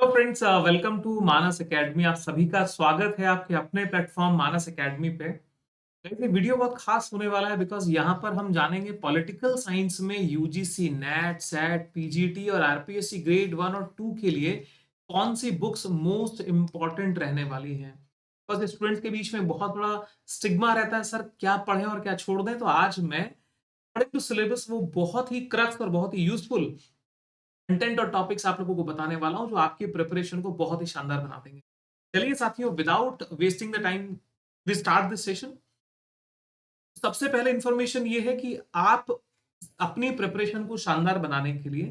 तो friends, welcome to Manas Academy. आप सभी का स्वागत है आपके अपने प्लेटफॉर्म मानस एकेडमी पे। ये वीडियो बहुत खास होने वाला है बिकॉज यहाँ पर हम जानेंगे पॉलिटिकल साइंस में यूजीसी नेट सेट पीजीटी और आरपीएससी ग्रेड 1 और 2 के लिए कौन सी बुक्स मोस्ट इंपॉर्टेंट रहने वाली हैं। बस स्टूडेंट्स के बीच में बहुत बड़ा स्टिग्मा रहता है, सर क्या पढ़ें और क्या छोड़ दें। तो आज मैं पढ़े टू सिलेबस वो बहुत ही क्रक्स और बहुत ही यूजफुल कंटेंट और टॉपिक्स आप लोगों को बताने वाला हूं जो आपकी प्रिपरेशन को बहुत ही शानदार बना देंगे। चलिए साथियों, without wasting the time we start this session. सबसे पहले इंफॉर्मेशन ये है कि आप अपनी प्रिपरेशन को शानदार बनाने के लिए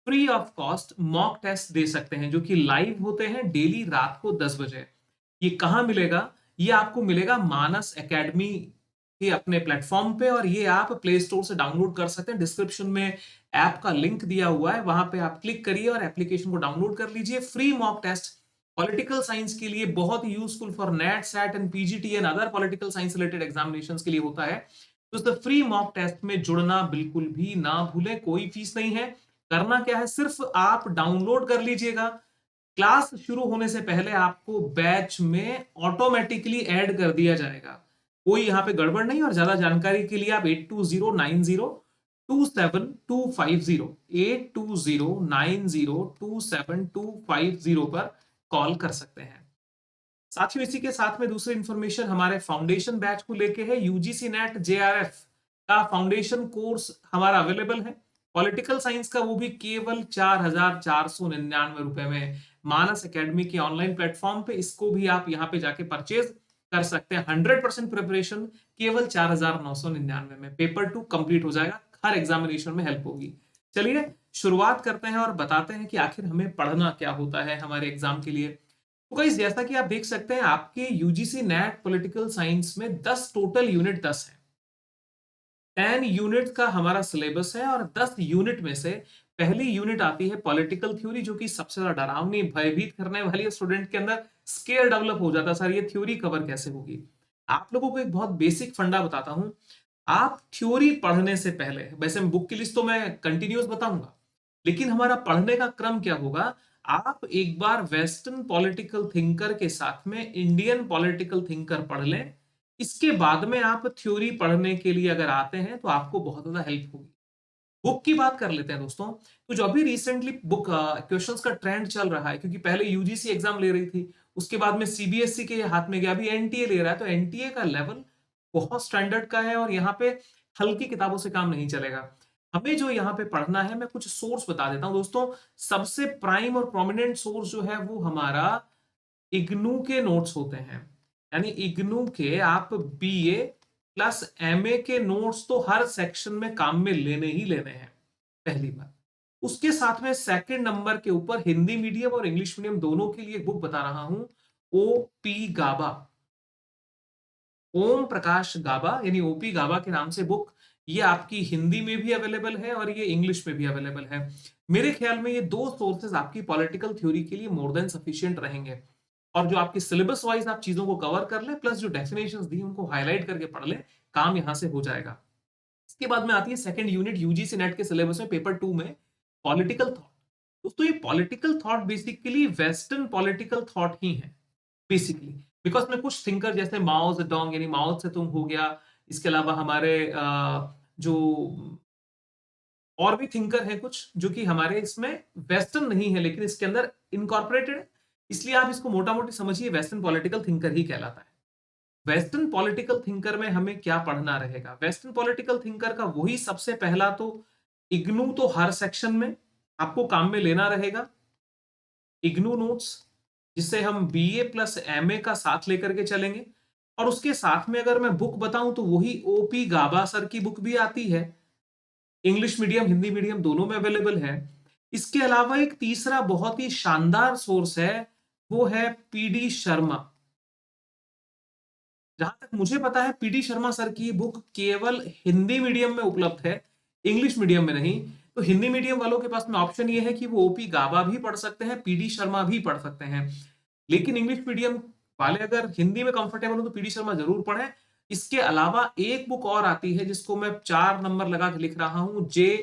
free of cost mock test दे सकते हैं जो कि लाइव होते हैं डेली रात को 10 बजे। ये कहाँ मिलेगा? ये आपको मिलेगा मानस एकेडमी के अपने प्लेटफॉर्म पे, और ये आप प्ले स्टोर से डाउनलोड कर सकते हैं। डिस्क्रिप्शन में ऐप का लिंक दिया हुआ है, वहां पे आप क्लिक करिए और एप्लीकेशन को डाउनलोड कर लीजिए। Free mock test political science के लिए बहुत ही useful for NET SET and PGT and other political science related examinations के लिए होता है। तो इस फ्री मॉक टेस्ट में जुड़ना बिल्कुल भी ना भूलें, कोई फीस नहीं है। करना क्या है, सिर्फ आप डाउनलोड कर लीजिएगा। क्लास शुरू होने से पहले आपको बैच में ऑटोमेटिकली ऐड कर दिया जाएगा, कोई यहाँ पे गड़बड़ नहीं। और ज्यादा जानकारी के लिए आप 8209027250 8209027250 पर कॉल कर सकते हैं। साथियों, इसी के साथ में दूसरी इंफॉर्मेशन हमारे फाउंडेशन बैच को लेके है। यूजीसी नेट जेआरएफ का फाउंडेशन कोर्स हमारा अवेलेबल है पॉलिटिकल साइंस का, वो भी केवल 4499 रुपए में मानस एकेडमी के ऑनलाइन प्लेटफॉर्म पे। इसको भी आप यहाँ पे जाके परचेज कर सकते हैं। 100% प्रिपरेशन केवल 4999 में पेपर 2 कंप्लीट हो जाएगा, हर एग्जामिनेशन में हेल्प होगी। चलिए शुरुआत करते हैं और बताते हैं कि आखिर हमें पढ़ना क्या होता है हमारे एग्जाम के लिए। तो गाइस, जैसा कि आप देख सकते हैं आपके यूजीसी नेट पॉलिटिकल साइंस में 10 टोटल यूनिट 10 है। 10 यूनिट का हमारा सिलेबस है और 10 यूनिट में से पहली यूनिट आती है पॉलिटिकल थ्योरी, जो कि सबसे ज्यादा डरावनी भयभीत करने वाली है। स्टूडेंट के अंदर स्केयर डेवलप हो जाता है, सर ये थ्योरी कवर कैसे होगी। आप लोगों को एक बहुत बेसिक फंडा बताता हूं। आप थ्योरी पढ़ने से पहले, वैसे बुक की लिस्ट तो मैं कंटिन्यूस बताऊंगा, लेकिन हमारा पढ़ने का क्रम क्या होगा, आप एक बार वेस्टर्न पॉलिटिकल थिंकर के साथ में इंडियन पॉलिटिकल थिंकर पढ़ लें। इसके बाद में आप थ्योरी पढ़ने के लिए अगर आते हैं तो आपको बहुत ज्यादा हेल्प होगी। बुक की बात कर लेते हैं दोस्तों। तो जो अभी रिसेंटली बुक क्वेश्चंस का ट्रेंड चल रहा है, क्योंकि पहले यूजीसी एग्जाम ले रही थी, उसके बाद में सीबीएसई के हाथ में गया, अभी एनटीए ले रहा है। तो एनटीए का लेवल बहुत स्टैंडर्ड का है और यहाँ पे हल्की किताबों से काम नहीं चलेगा। हमें जो यहाँ पे पढ़ना है, मैं कुछ सोर्स बता देता हूँ दोस्तों। सबसे प्राइम और प्रोमिनेंट सोर्स जो है वो हमारा इग्नू के नोट्स होते हैं। यानी इग्नू के आप बीए प्लस एमए के नोट्स तो हर सेक्शन में काम में लेने ही लेने हैं, पहली बात। उसके साथ में सेकंड नंबर के ऊपर हिंदी मीडियम और इंग्लिश मीडियम दोनों के लिए बुक बता रहा हूं। ओपी गाबा, ओम प्रकाश गाबा यानी ओपी गाबा के नाम से बुक, ये आपकी हिंदी में भी अवेलेबल है और ये इंग्लिश में भी अवेलेबल है। मेरे ख्याल में ये दो सोर्सेज आपकी पॉलिटिकल थ्योरी के लिए मोर देन सफिशिएंट रहेंगे। और जो आपके सिलेबस वाइज आप चीजों को कवर कर ले, प्लस जो डेफिनेशंस दी उनको हाईलाइट करके पढ़ ले, काम यहां से हो जाएगा। इसके बाद में आती है सेकंड यूनिट यूजीसी नेट के सिलेबस में पेपर 2 में, पॉलिटिकल थॉट। दोस्तों ये political thought basically western political thought ही है बेसिकली। बिकॉज में कुछ थिंकर जैसे माओ जेडोंग यानी माओ से तुम हो गया, इसके अलावा हमारे जो और भी थिंकर हैं कुछ जो कि हमारे इसमें वेस्टर्न नहीं है लेकिन इसके अंदर इनकॉर्पोरेटेड है, इसलिए आप इसको मोटा मोटी समझिए वेस्टर्न पॉलिटिकल थिंकर ही कहलाता है। वेस्टर्न पॉलिटिकल थिंकर में हमें क्या पढ़ना रहेगा? वेस्टर्न पॉलिटिकल थिंकर का वही सबसे पहला तो इग्नू तो हर सेक्शन में आपको काम में लेना रहेगा। इग्नू नोट्स जिससे हम बीए प्लस एमए का साथ लेकर के चलेंगे। और उसके साथ में अगर मैं बुक बताऊं तो वही ओपी गाबा सर की बुक भी आती है, इंग्लिश मीडियम हिंदी मीडियम दोनों में अवेलेबल है। इसके अलावा एक तीसरा बहुत ही शानदार सोर्स है, वो है पीडी शर्मा। जहां तक मुझे पता है पीडी शर्मा सर की बुक केवल हिंदी मीडियम में उपलब्ध है, इंग्लिश मीडियम में नहीं। तो हिंदी मीडियम वालों के पास में ऑप्शन ये है कि वो ओपी गाबा भी पढ़ सकते हैं, पीडी शर्मा भी पढ़ सकते हैं। लेकिन इंग्लिश मीडियम वाले अगर हिंदी में कंफर्टेबल हो तो पीडी शर्मा जरूर पढ़ें। इसके अलावा एक बुक और आती है जिसको मैं 4 नंबर लगा के लिख रहा हूं, जे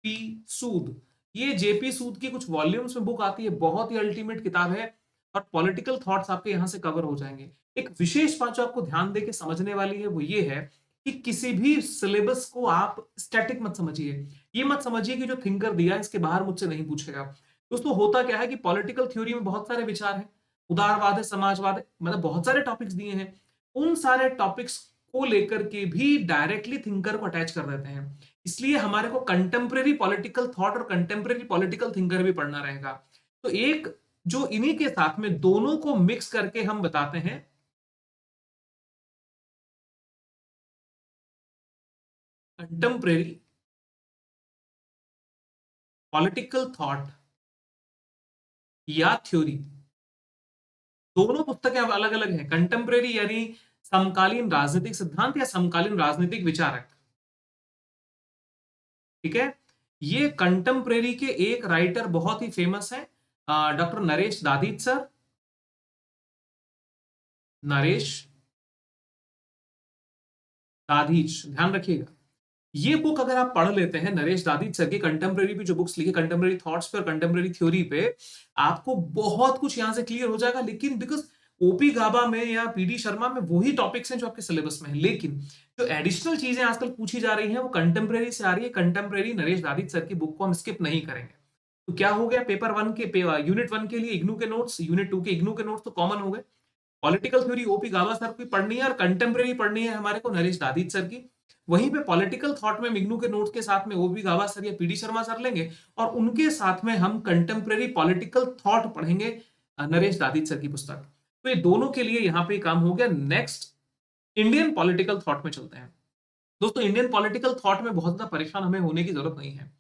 पी सूद। ये जेपी सूद की कुछ वॉल्यूम्स में बुक आती है, बहुत ही अल्टीमेट किताब है और पॉलिटिकल थॉट्स आपके यहां से कवर हो जाएंगे। एक विशेष बात जो आपको ध्यान देके समझने वाली है वो ये है कि किसी भी सिलेबस को आप स्टैटिक मत समझिए। ये मत समझिए कि जो थिंकर दिया इसके बाहर मुझसे नहीं पूछेगा। दोस्तों होता क्या है कि पॉलिटिकल थ्योरी में बहुत सारे विचार हैं, उदारवाद है, समाजवाद है, मतलब बहुत सारे टॉपिक्स दिए हैं। उन सारे टॉपिक्स को लेकर के भी डायरेक्टली थिंकर को अटैच कर देते हैं। इसलिए हमारे को कंटेम्प्रेरी पॉलिटिकल थॉट और कंटेम्प्रेरी पॉलिटिकल थिंकर भी पढ़ना रहेगा। तो एक जो इन्हीं के साथ में दोनों को मिक्स करके हम बताते हैं कंटेम्प्रेरी पॉलिटिकल थॉट या थ्योरी। दोनों पुस्तकें अब अलग अलग हैं। कंटेम्प्रेरी यानी समकालीन राजनीतिक सिद्धांत या समकालीन राजनीतिक विचारक, ठीक है। ये कंटेम्प्रेरी के एक राइटर बहुत ही फेमस है, डॉक्टर नरेश दादीच सर। नरेश दाधीच, ध्यान रखिएगा। ये बुक अगर आप पढ़ लेते हैं, नरेश दादीच सर की कंटेम्प्रेरी भी जो बुक्स लिखी, कंटेम्प्रेरी थॉट्स पे और कंटेम्प्रेरी थ्योरी पे, आपको बहुत कुछ यहां से क्लियर हो जाएगा। लेकिन बिकॉज ओपी गाबा में या पीडी शर्मा में वही टॉपिक्स हैं जो आपके सिलेबस में है, लेकिन जो एडिशनल चीजें आजकल पूछी जा रही हैं वो कंटेम्प्रेरी से आ रही है। कंटेम्प्रेरी नरेश दादीच सर की बुक को हम स्किप नहीं करेंगे। तो क्या हो गया, पेपर वन के यूनिट वन के लिए इग्नू के नोट्स, यूनिट टू के इग्नू के नोट्स तो कॉमन हो गए। पॉलिटिकल थ्योरी ओपी गावा सर की पढ़नी है और कंटेम्प्रेरी पढ़नी है हमारे को नरेश दादीच सर की। वहीं पे पॉलिटिकल थॉट में मिग्नू के नोट्स के साथ में ओपी गावा सर या पीडी शर्मा सर लेंगे और उनके साथ में हम कंटेम्प्रेरी पॉलिटिकल थॉट पढ़ेंगे नरेश दादीच सर की पुस्तक। तो ये दोनों के लिए यहाँ पे काम हो गया। नेक्स्ट इंडियन पॉलिटिकल थॉट में चलते हैं। दोस्तों इंडियन पॉलिटिकल थॉट में बहुत ज्यादा परेशान हमें होने की जरूरत नहीं है,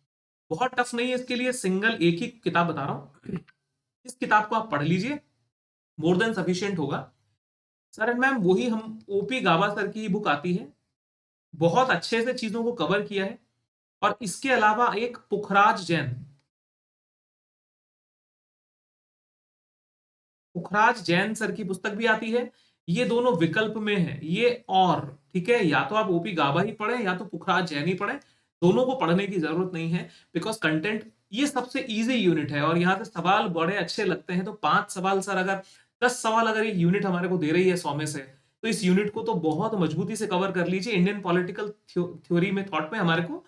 बहुत टफ नहीं है। इसके लिए सिंगल एक ही किताब बता रहा हूं, इस किताब को आप पढ़ लीजिए, मोर देन सफिशियंट होगा। सर एंड मैम वही हम ओपी गावा सर की बुक आती है, बहुत अच्छे से चीजों को कवर किया है। और इसके अलावा एक पुखराज जैन सर की पुस्तक भी आती है। ये दोनों विकल्प में है, ये और ठीक है, या तो आप ओपी गाबा ही पढ़ें या तो पुखराज जैन ही पढ़ें, दोनों को पढ़ने की जरूरत नहीं है। बिकॉज कंटेंट ये सबसे इजी यूनिट है और यहाँ पे सवाल बड़े अच्छे लगते हैं। तो 5 सवाल सर, अगर 10 सवाल अगर एक यूनिट हमारे को दे रही है 100 में से, तो इस यूनिट को तो बहुत मजबूती से कवर कर लीजिए। इंडियन पॉलिटिकल थ्योरी में, थॉट में हमारे को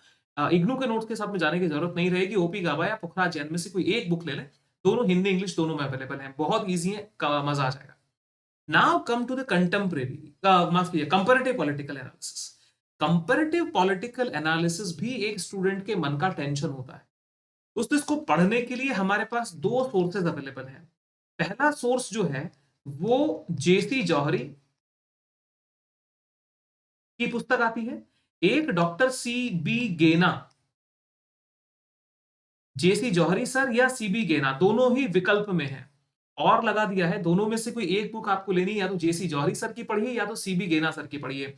इग्नू के नोट्स के साथ में जाने की जरूरत नहीं रहेगी। ओपी गाबा या पुखराज जैन में से कोई एक बुक ले लें, दोनों हिंदी इंग्लिश दोनों में अवेलेबल है, बहुत ईजी है, मजा आ जाएगा। Now come to the contemporary, माफ कीजिए, comparative political analysis. Comparative political analysis भी एक स्टूडेंट के मन का टेंशन होता है। दोस्तों इसको पढ़ने के लिए हमारे पास दो सोर्सेज अवेलेबल हैं। पहला सोर्स जो है वो जेसी जौहरी की पुस्तक आती है, एक डॉक्टर सी बी गेना, जेसी जौहरी सर या सीबी गेना, दोनों ही विकल्प में है। और लगा दिया है, दोनों में से कोई एक बुक आपको लेनी है, या तो जेसी जौहरी सर की पढ़िए या तो सीबी गेना सर की पढ़िए।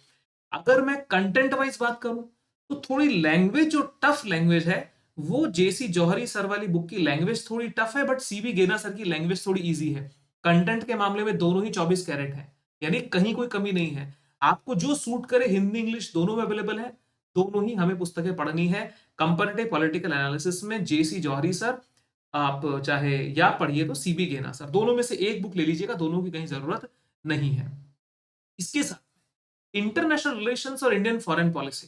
अगर मैं कंटेंट वाइज बात करूं तो थोड़ी लैंग्वेज, जो टफ लैंग्वेज है, वो जेसी जौहरी सर वाली बुक की लैंग्वेज थोड़ी टफ है, बट सीबी गेना सर की लैंग्वेज थोड़ी इजी है। कंटेंट के मामले में दोनों ही 24 कैरेट है, यानी कहीं कोई कमी नहीं है। आपको जो सूट करे, हिंदी इंग्लिश दोनों में अवेलेबल है, दोनों ही हमें पुस्तकें पढ़नी है। कंपैरेटिव पॉलिटिकल एनालिसिस में जेसी जौहरी सर आप चाहे या पढ़िए तो सीबी गेना सर, दोनों में से एक बुक ले लीजिएगा, दोनों की कहीं जरूरत नहीं है। इसके साथ इंटरनेशनल रिलेशंस और इंडियन फॉरेन पॉलिसी,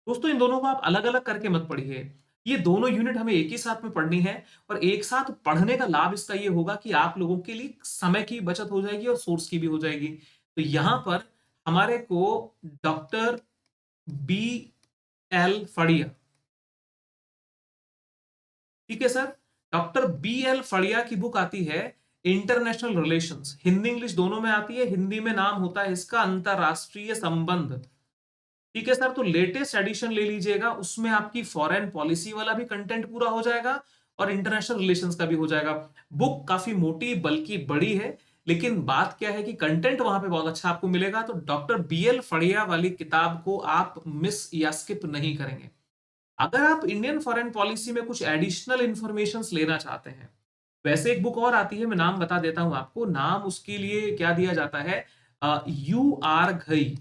दोस्तों इन दोनों को आप अलग अलग करके मत पढ़िए, ये दोनों यूनिट हमें एक ही साथ में पढ़नी है। और एक साथ पढ़ने का लाभ इसका ये होगा कि आप लोगों के लिए समय की बचत हो जाएगी और सोर्स की भी हो जाएगी। तो यहां पर हमारे को डॉक्टर बी एल फड़िया, ठीक है सर, डॉक्टर बी एल फड़िया की बुक आती है इंटरनेशनल रिलेशंस, हिंदी इंग्लिश दोनों में आती है। हिंदी में नाम होता है इसका अंतरराष्ट्रीय संबंध, ठीक है सर। तो लेटेस्ट एडिशन ले लीजिएगा, उसमें आपकी फॉरेन पॉलिसी वाला भी कंटेंट पूरा हो जाएगा और इंटरनेशनल रिलेशंस का भी हो जाएगा। बुक काफी मोटी बल्कि बड़ी है, लेकिन बात क्या है कि कंटेंट वहां पे बहुत अच्छा आपको मिलेगा। तो डॉक्टर बी एल फड़िया वाली किताब को आप मिस या स्किप नहीं करेंगे। अगर आप इंडियन फॉरेन पॉलिसी में कुछ एडिशनल इंफॉर्मेशन लेना चाहते हैं, वैसे एक बुक और आती है, मैं नाम बता देता हूं आपको, नाम उसके लिए क्या दिया जाता है, U R Ghai,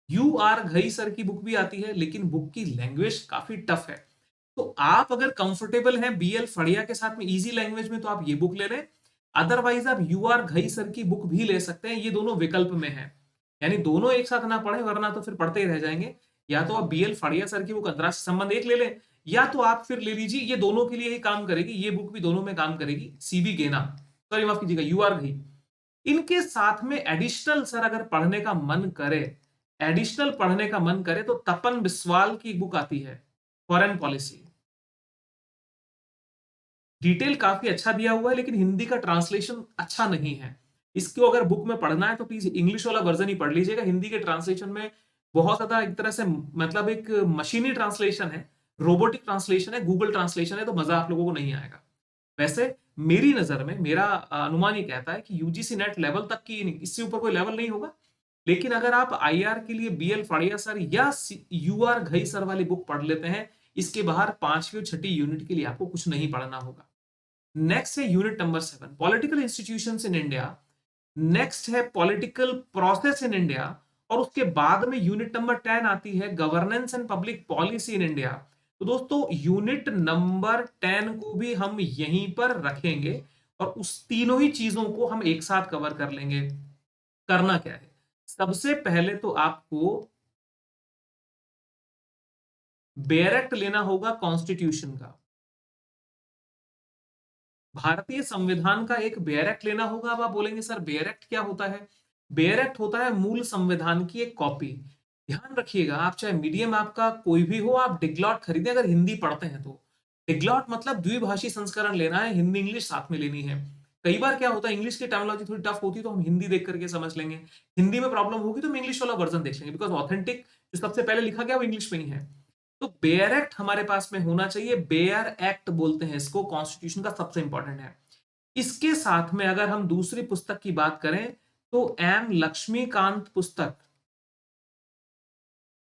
U R Ghai sir की बुक भी आती है, लेकिन बुक की लैंग्वेज काफी टफ है। तो आप अगर कंफर्टेबल हैं बीएल फड़िया के साथ में इजी लैंग्वेज में तो आप ये बुक ले लें, अदरवाइज आप यू आर घई सर की बुक भी ले सकते हैं, ये दोनों विकल्प में है। यानी दोनों एक साथ ना पढ़े वरना तो फिर पढ़ते ही रह जाएंगे। या तो आप बीएल फड़िया सर की बुक अंतरराष्ट्रीय संबंध एक ले लें, या तो आप फिर ले लीजिए, ये दोनों के लिए ही काम करेगी, ये बुक भी दोनों में काम करेगी, सीबी गेना, सॉरी माफ कीजिएगा यू आर घई। इनके साथ में एडिशनल सर अगर पढ़ने का मन करे, एडिशनल पढ़ने का मन करे तो तपन बिस्वाल की बुक आती है फॉरेन पॉलिसी। डिटेल काफी अच्छा दिया हुआ है लेकिन हिंदी का ट्रांसलेशन अच्छा नहीं है। इसको अगर बुक में पढ़ना है तो प्लीज इंग्लिश वाला वर्जन ही पढ़ लीजिएगा, हिंदी के ट्रांसलेशन में बहुत ज्यादा एक तरह से मतलब एक मशीनी ट्रांसलेशन है, रोबोटिक ट्रांसलेशन है, गूगल ट्रांसलेशन है, तो मजा आप लोगों को नहीं आएगा। वैसे मेरी नजर में मेरा अनुमान ये कहता है कि यूजीसी नेट लेवल तक की, इससे ऊपर कोई लेवल नहीं होगा। लेकिन अगर आप आईआर के लिए बीएल फाड़िया सर या यूआर घई सर वाली बुक पढ़ लेते हैं, इसके बाहर 5वीं और 6ठी यूनिट के लिए आपको कुछ नहीं पढ़ना होगा। नेक्स्ट है unit number 7 political institutions in India. Next है पॉलिटिकल प्रोसेस इन इंडिया, और उसके बाद में यूनिट नंबर 10 आती है governance and public policy in India. तो दोस्तों यूनिट नंबर 10 को भी हम यहीं पर रखेंगे और उस तीनों ही चीजों को हम एक साथ कवर कर लेंगे। करना क्या है, सबसे पहले तो आपको बेरेक्ट लेना होगा कॉन्स्टिट्यूशन का, भारतीय संविधान का एक बेयर एक्ट लेना होगा। अब आप बोलेंगे सर बेयर एक्ट क्या होता है? बेयर एक्ट होता है मूल संविधान की एक कॉपी। ध्यान रखिएगा, आप चाहे मीडियम आपका कोई भी हो, आप डिग्लॉट खरीदें अगर हिंदी पढ़ते हैं तो। डिग्लॉट मतलब द्विभाषी संस्करण लेना है, हिंदी इंग्लिश साथ में लेनी है। कई बार क्या होता है इंग्लिश की टर्मिनोलॉजी थोड़ी टफ होती है तो हम हिंदी देख करके समझ लेंगे, हिंदी में प्रॉब्लम होगी तो हम इंग्लिश वाला वर्जन देख लेंगे, बिकॉज ऑथेंटिक जो सबसे पहले लिखा गया वो इंग्लिश में ही है। तो बेयर एक्ट हमारे पास में होना चाहिए, बेयर एक्ट बोलते हैं इसको, कॉन्स्टिट्यूशन का सबसे इंपॉर्टेंट है। इसके साथ में अगर हम दूसरी पुस्तक की बात करें तो एम लक्ष्मीकांत पुस्तक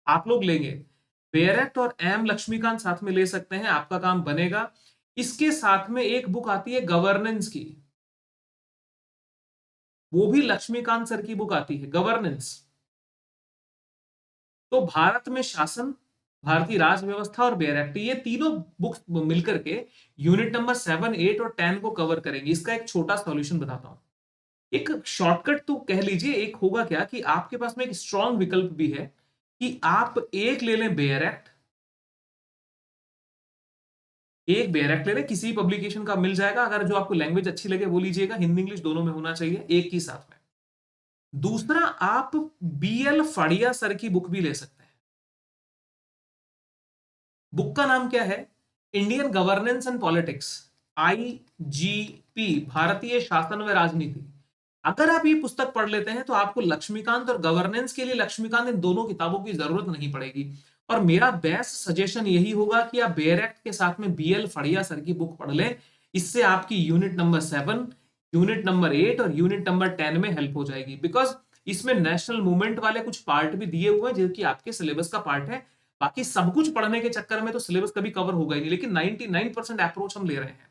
आप लोग लेंगे, बेयर एक्ट और एम लक्ष्मीकांत साथ में ले सकते हैं, आपका काम बनेगा। इसके साथ में एक बुक आती है गवर्नेंस की, वो भी लक्ष्मीकांत सर की बुक आती है गवर्नेंस। तो भारत में शासन, भारतीय राज व्यवस्था और बेयर एक्ट, ये तीनों बुक्स मिलकर के यूनिट नंबर 7, 8 और 10 को कवर करेंगे। इसका एक छोटा सॉल्यूशन बताता हूं, एक शॉर्टकट तो कह लीजिए। एक होगा क्या कि आपके पास में एक स्ट्रॉन्ग विकल्प भी है कि आप एक ले लें बेयर एक्ट, एक बेयर एक्ट ले लें, किसी पब्लिकेशन का मिल जाएगा, अगर जो आपको लैंग्वेज अच्छी लगे वो लीजिएगा, हिंदी इंग्लिश दोनों में होना चाहिए एक ही साथ में। दूसरा, आप बीएल फड़िया सर की बुक भी ले सकते हैं। बुक का नाम क्या है? Indian governance and politics, IGP, भारतीय शासन व राजनीति। अगर आप ये पुस्तक पढ़ लेते हैं तो आपको लक्ष्मीकांत और गवर्नेंस के लिए लक्ष्मीकांत, इन दोनों किताबों की जरूरत नहीं पड़ेगी। और मेरा बेस्ट सजेशन यही होगा कि आप बेयर एक्ट के साथ में बीएल फड़िया सर की बुक पढ़ लें, इससे आपकी यूनिट नंबर 7, यूनिट नंबर 8 और यूनिट नंबर 10 में हेल्प हो जाएगी, बिकॉज इसमें नेशनल मूवमेंट वाले कुछ पार्ट भी दिए हुए हैं जो कि आपके सिलेबस का पार्ट है। बाकी सब कुछ पढ़ने के चक्कर में तो सिलेबस कभी कवर होगा ही नहीं, लेकिन 99% अप्रोच हम ले रहे हैं।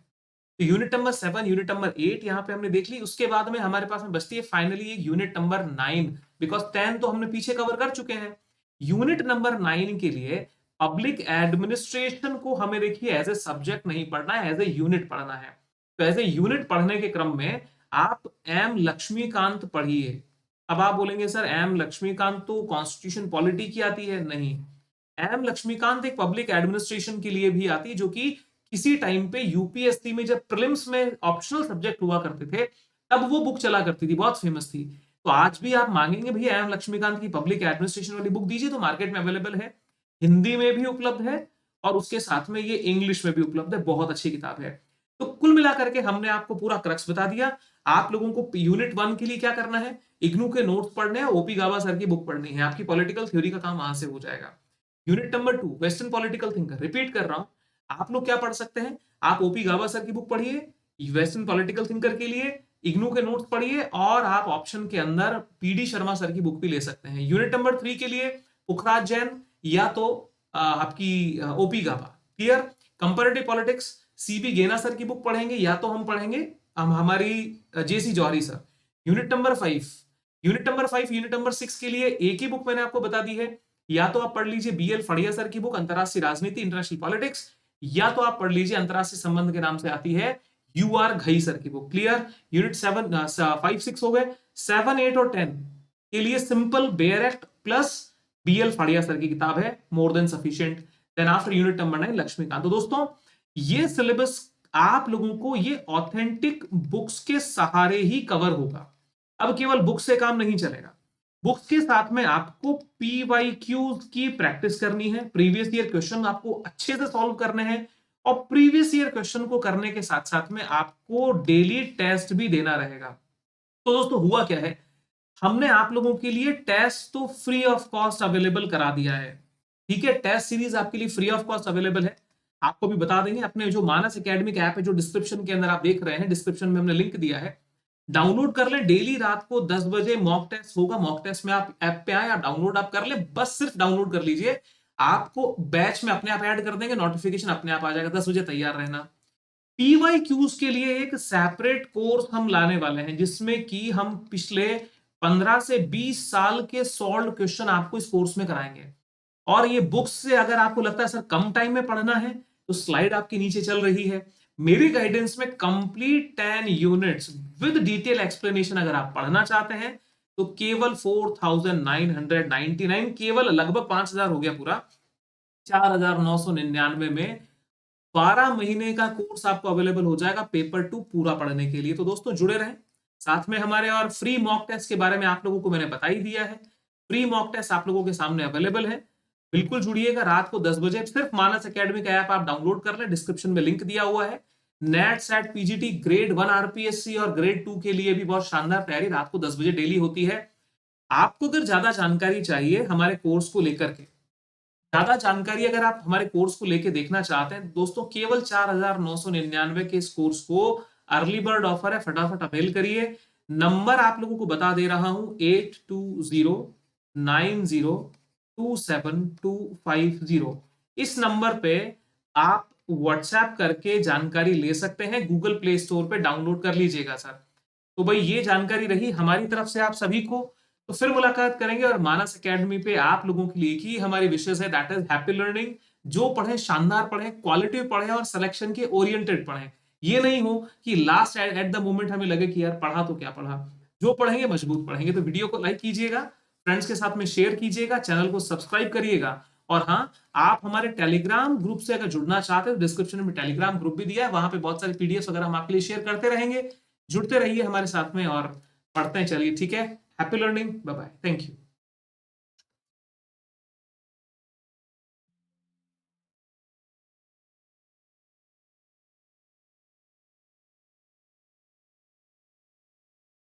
तो यूनिट नंबर 7, यूनिट नंबर 8 यहाँ पे हमने देख ली। उसके बाद में हमारे पास में बचती है फाइनली एक यूनिट नंबर 9, बिकॉज 10 तो हमने पीछे कवर कर चुके हैं। यूनिट नंबर 9 के लिए पब्लिक एडमिनिस्ट्रेशन को हमें देखिए एज ए सब्जेक्ट नहीं पढ़ना है, एज ए यूनिट पढ़ना है। तो एज ए यूनिट पढ़ने के क्रम में आप एम लक्ष्मीकांत पढ़िए। अब आप बोलेंगे सर एम लक्ष्मीकांत तो कॉन्स्टिट्यूशन पॉलिटी की आती है, नहीं, एम लक्ष्मीकांत एक पब्लिक एडमिनिस्ट्रेशन के लिए भी आती है, जो कि किसी टाइम पे यूपीएससी में जब प्रीलिम्स में ऑप्शनल सब्जेक्ट हुआ करते थे तब वो बुक चला करती थी, बहुत फेमस थी। तो आज भी आप मांगेंगे भैया एम लक्ष्मीकांत की पब्लिक एडमिनिस्ट्रेशन वाली बुक दीजिए, तो मार्केट में अवेलेबल है, हिंदी में भी उपलब्ध है और उसके साथ में ये इंग्लिश में भी उपलब्ध है, बहुत अच्छी किताब है। तो कुल मिलाकर के हमने आपको पूरा क्रक्स बता दिया। आप लोगों को यूनिट 1 के लिए क्या करना है, इग्नू के नोट्स पढ़ने हैं, ओपी गावा सर की बुक पढ़नी है, आपकी पॉलिटिकल थ्योरी का काम वहां से हो जाएगा। Unit number 2 western political thinker, repeat कर रहा हूं, आप लोग क्या पढ़ सकते हैं, आप ओपी गावा सर की बुक पढ़िए वेस्टर्न पॉलिटिकल थिंकर के लिए, इग्नू के नोट्स पढ़िए, और आप ऑप्शन के अंदर पीडी शर्मा सर की बुक भी ले सकते हैं। यूनिट नंबर 3 के लिए पुखराज जैन या तो आपकी OP Gauba. Clear? Comparative politics CB Gena sir की बुक पढ़ेंगे या तो हम पढ़ेंगे हम हमारी JC Johari sir. Unit number 5, unit number 6 के लिए एक ही बुक मैंने आपको बता दी है, या तो आप पढ़ लीजिए बीएल फड़िया सर की बुक अंतरराष्ट्रीय राजनीति, इंटरनेशनल पॉलिटिक्स, या तो आप पढ़ लीजिए अंतरराष्ट्रीय संबंध के नाम से आती है UR घई सर की बुक। क्लियर? यूनिट 5-6 हो गए। 7, 8 और 10 के लिए simple bare act plus BL Fadia sir की किताब है, more than sufficient. Then after unit number 9 Laxmikanth. तो दोस्तों ये सिलेबस आप लोगों को ये ऑथेंटिक बुक्स के सहारे ही कवर होगा। अब केवल बुक से काम नहीं चलेगा, बुक्स के साथ में आपको PYQ की प्रैक्टिस करनी है, प्रीवियस ईयर क्वेश्चन आपको अच्छे से सॉल्व करने हैं, और प्रीवियस ईयर क्वेश्चन को करने के साथ साथ में आपको डेली टेस्ट भी देना रहेगा। तो दोस्तों हुआ क्या है, हमने आप लोगों के लिए टेस्ट तो फ्री ऑफ कॉस्ट अवेलेबल करा दिया है। ठीक है, टेस्ट सीरीज आपके लिए फ्री ऑफ कॉस्ट अवेलेबल है। आपको भी बता देंगे, अपने जो मानस एकेडमिक ऐप है जो डिस्क्रिप्शन के अंदर आप देख रहे हैं, डिस्क्रिप्शन में हमने लिंक दिया है, डाउनलोड कर ले। डेली रात को 10 बजे मॉक टेस्ट होगा। मॉक टेस्ट में आप ऐप पे आए, आप डाउनलोड आप कर ले, बस सिर्फ डाउनलोड कर लीजिए, आपको बैच में अपने आप ऐड कर देंगे, नोटिफिकेशन अपने आप आ जाएगा। 10 बजे तैयार रहना। PYQs के लिए एक सेपरेट कोर्स हम लाने वाले हैं, जिसमें कि हम पिछले 15 से 20 साल के सॉल्व क्वेश्चन आपको इस कोर्स में कराएंगे। और ये बुक्स से अगर आपको लगता है सर कम टाइम में पढ़ना है, तो स्लाइड आपके नीचे चल रही है, मेरी गाइडेंस में complete 10 units with detail explanation अगर आप पढ़ना चाहते हैं तो केवल 4999, केवल लगभग 5000 हो गया पूरा, 4999 में 12 महीने का कोर्स आपको अवेलेबल हो जाएगा पेपर 2 पूरा पढ़ने के लिए। तो दोस्तों जुड़े रहें साथ में हमारे। और फ्री मॉक टेस्ट के बारे में आप लोगों को मैंने बता ही दिया है, फ्री मॉक टेस्ट आप लोगों के सामने अवेलेबल है। बिल्कुल जुड़िएगा रात को 10 बजे। सिर्फ मानस एकेडमी का ऐप आप डाउनलोड कर लें, डिस्क्रिप्शन में लिंक दिया हुआ है। Net set PGT grade 1 RPSC और ग्रेड 2 के लिए भी बहुत शानदार तैयारी रात को 10 बजे डेली होती है। आपको अगर ज्यादा जानकारी चाहिए हमारे कोर्स को लेकर के, ज्यादा जानकारी अगर आप हमारे कोर्स को लेके देखना चाहते हैं दोस्तों, केवल 4999 के इस कोर्स को अर्ली बर्ड ऑफर है, फटाफट अवेल करिए। नंबर आप लोगों को बता दे रहा हूं, 8209027250। इस नंबर पे आप व्हाट्सएप करके जानकारी ले सकते हैं, गूगल प्ले स्टोर पे डाउनलोड कर लीजिएगा सर। तो भाई ये जानकारी रही हमारी तरफ से आप सभी को। तो फिर मुलाकात करेंगे, और मानस एकेडमी पे आप लोगों के लिए ही हमारी विशेष है, दैट इज हैप्पी लर्निंग। जो पढ़े शानदार पढ़े, क्वालिटी पढ़े और सिलेक्शन के ओरिएंटेड पढ़े। ये नहीं हो कि लास्ट एट द मोमेंट हमें लगे कि यार पढ़ा तो क्या पढ़ा। जो पढ़ेंगे मजबूत पढ़ेंगे। तो वीडियो को लाइक कीजिएगा, फ्रेंड्स के साथ में शेयर कीजिएगा, चैनल को सब्सक्राइब करिएगा। और हाँ, आप हमारे टेलीग्राम ग्रुप से अगर जुड़ना चाहते हैं, डिस्क्रिप्शन में टेलीग्राम ग्रुप भी दिया है, वहां पे बहुत सारे PDF वगैरह हम आपके लिए शेयर करते रहेंगे। जुड़ते रहिए हमारे साथ में और पढ़ते हैं। चलिए ठीक है, happy learning, bye bye, thank you.